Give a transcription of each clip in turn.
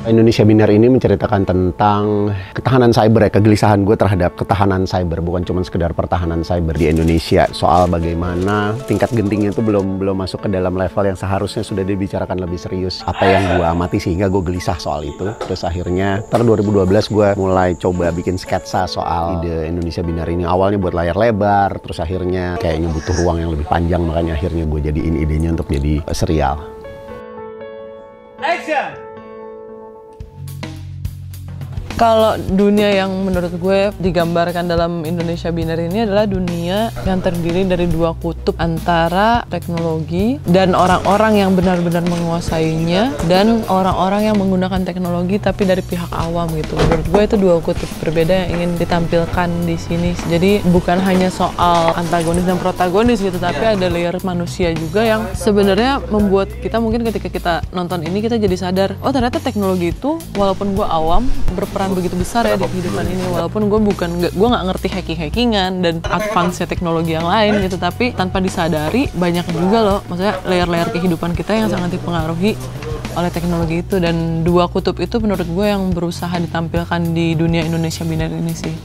Indonesia Binar ini menceritakan tentang ketahanan cyber ya, kegelisahan gue terhadap ketahanan cyber, bukan cuma sekedar pertahanan cyber di Indonesia. Soal bagaimana tingkat gentingnya itu belum masuk ke dalam level yang seharusnya sudah dibicarakan lebih serius. Apa yang gue amati sehingga gue gelisah soal itu. Terus akhirnya, tahun 2012 gue mulai coba bikin sketsa soal ide Indonesia Binar ini. Awalnya buat layar lebar, terus akhirnya kayaknya butuh ruang yang lebih panjang, makanya akhirnya gue jadiin idenya untuk jadi serial. Action! Kalau dunia yang menurut gue digambarkan dalam Indonesia Binar ini adalah dunia yang terdiri dari dua kutub antara teknologi dan orang-orang yang benar-benar menguasainya dan orang-orang yang menggunakan teknologi tapi dari pihak awam gitu. Menurut gue itu dua kutub berbeda yang ingin ditampilkan di sini. Jadi bukan hanya soal antagonis dan protagonis gitu, tapi ada layer manusia juga yang sebenarnya membuat kita mungkin ketika kita nonton ini kita jadi sadar, oh ternyata teknologi itu walaupun gue awam berperan begitu besar ya di kehidupan ini, walaupun gue nggak ngerti hacking-hackingan dan advance teknologi yang lain gitu, tapi tanpa disadari banyak juga loh, maksudnya layer-layer kehidupan kita yang sangat dipengaruhi oleh teknologi itu, dan dua kutub itu menurut gue yang berusaha ditampilkan di dunia Indonesia Binar ini sih.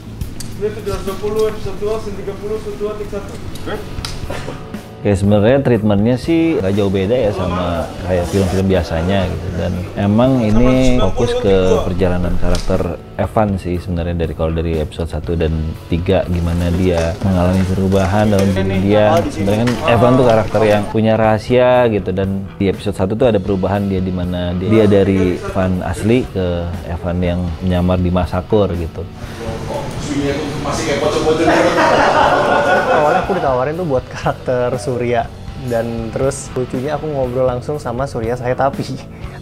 Ini 720, episode 2, scene 30, episode 2, take 1. Ya sebenarnya treatmentnya sih gak jauh beda ya sama kayak film-film biasanya gitu, dan emang ini fokus ke perjalanan karakter Evan sih sebenarnya kalau dari episode 1 dan 3 gimana dia mengalami perubahan dalam diri dia. Sebenarnya kan Evan tuh karakter yang punya rahasia gitu, dan di episode 1 tuh ada perubahan dia dimana dia dari Evan asli ke Evan yang menyamar di Masakur gitu. Masih kayak bocor-bocor. Awalnya aku ditawarin tuh buat karakter Surya, dan terus lucunya aku ngobrol langsung sama Surya Sahyatapi.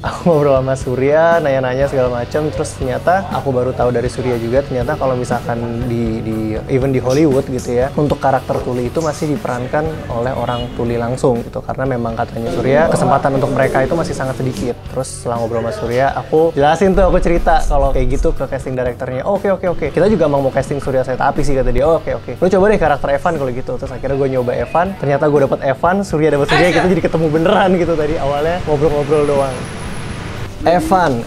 Aku ngobrol sama Surya, nanya-nanya segala macam, terus ternyata aku baru tahu dari Surya juga ternyata kalau misalkan even di Hollywood gitu ya, untuk karakter tuli itu masih diperankan oleh orang tuli langsung gitu, karena memang katanya Surya kesempatan untuk mereka itu masih sangat sedikit. Terus setelah ngobrol sama Surya, aku jelasin tuh, aku cerita kalau kayak gitu ke casting directornya. Oke, kita juga mau casting Surya Sahyatapi sih, kata dia. Oke, lu coba deh karakter Evan kalau gitu. Terus akhirnya gue nyoba Evan, ternyata gue dapet Evan, Surya dapet Surya, kita jadi ketemu beneran gitu. Tadi awalnya ngobrol-ngobrol doang. Evan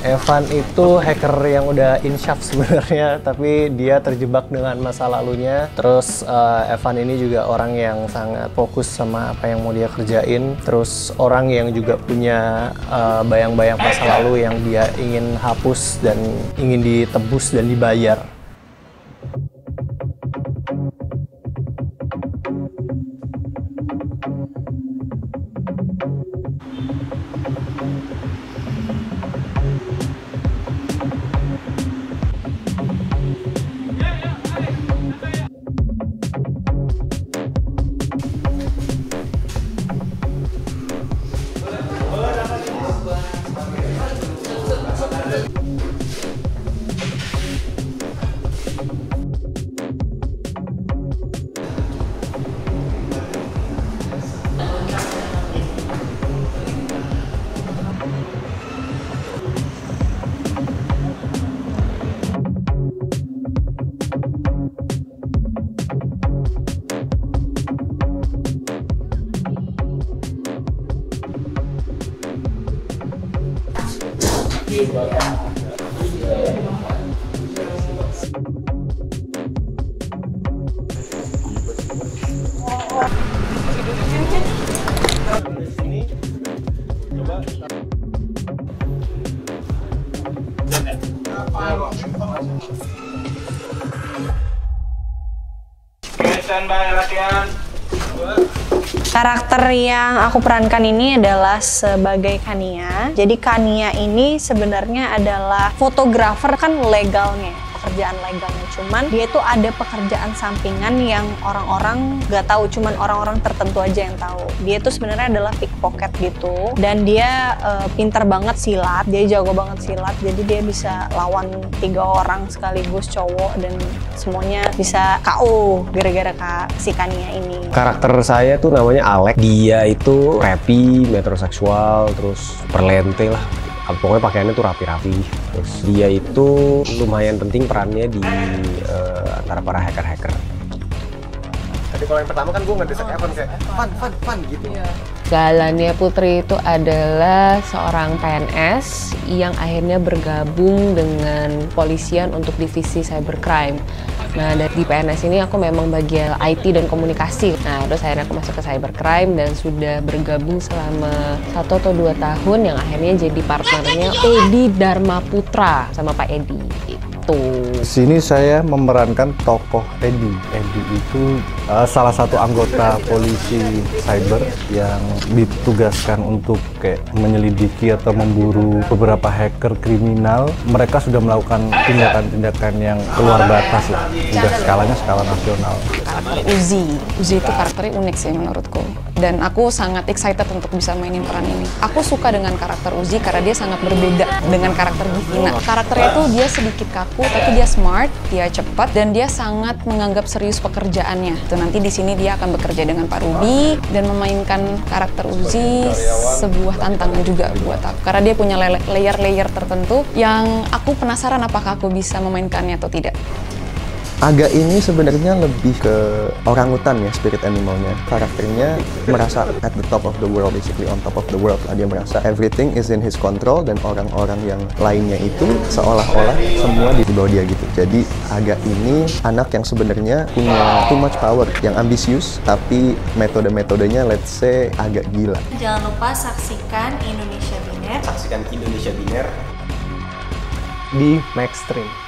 itu hacker yang udah insyaf sebenarnya, tapi dia terjebak dengan masa lalunya. Terus Evan ini juga orang yang sangat fokus sama apa yang mau dia kerjain. Terus orang yang juga punya bayang-bayang masa lalu yang dia ingin hapus dan ingin ditebus dan dibayar. Karakter yang aku perankan ini adalah sebagai Kania. Jadi Kania ini sebenarnya adalah fotografer, kan legalnya, pekerjaan legalnya. Cuman dia itu ada pekerjaan sampingan yang orang-orang nggak tahu, cuman orang-orang tertentu aja yang tahu. Dia itu sebenarnya adalah pickpocket gitu, dan dia pintar banget silat, dia jago banget silat. Jadi dia bisa lawan 3 orang sekaligus cowok dan semuanya bisa KO gara-gara si Kania ini. Karakter saya tuh namanya Alek. Dia itu rapi, metroseksual, terus perlente lah. Pokoknya pakaiannya tuh rapi-rapi. Terus dia itu lumayan penting perannya di para hacker-hacker. Tadi kalau yang pertama kan gue ngedesak Evan kayak fun gitu. Jalannya Putri itu adalah seorang PNS yang akhirnya bergabung dengan polisian untuk divisi cybercrime. Nah, di PNS ini aku memang bagian IT dan komunikasi. Nah, terus akhirnya aku masuk ke cybercrime dan sudah bergabung selama 1 atau 2 tahun yang akhirnya jadi partnernya Edi Dharma Putra sama Pak Edi. Di sini saya memerankan tokoh Edi. Edi itu salah satu anggota polisi cyber yang ditugaskan untuk kayak menyelidiki atau memburu beberapa hacker kriminal. Mereka sudah melakukan tindakan-tindakan yang keluar batas lah. Udah skalanya skala nasional. Uzi itu karakternya unik sih menurutku. Dan aku sangat excited untuk bisa mainin peran ini. Aku suka dengan karakter Uzi karena dia sangat berbeda dengan karakter Givina. Karakternya tuh dia sedikit kaku, tapi dia smart, dia cepat, dan dia sangat menganggap serius pekerjaannya. Tuh nanti di sini dia akan bekerja dengan Pak Ruby dan memainkan karakter Uzi sebuah tantangan juga buat aku. Karena dia punya layer-layer tertentu yang aku penasaran apakah aku bisa memainkannya atau tidak. Aga ini sebenarnya lebih ke orangutan ya, spirit animalnya. Karakternya merasa at the top of the world, basically on top of the world. Dia merasa everything is in his control dan orang-orang yang lainnya itu seolah-olah semua di bawah dia gitu. Jadi Aga ini anak yang sebenarnya punya too much power, yang ambisius, tapi metode-metodenya let's say agak gila. Jangan lupa saksikan Indonesia Biner. Saksikan Indonesia Biner di Maxstream.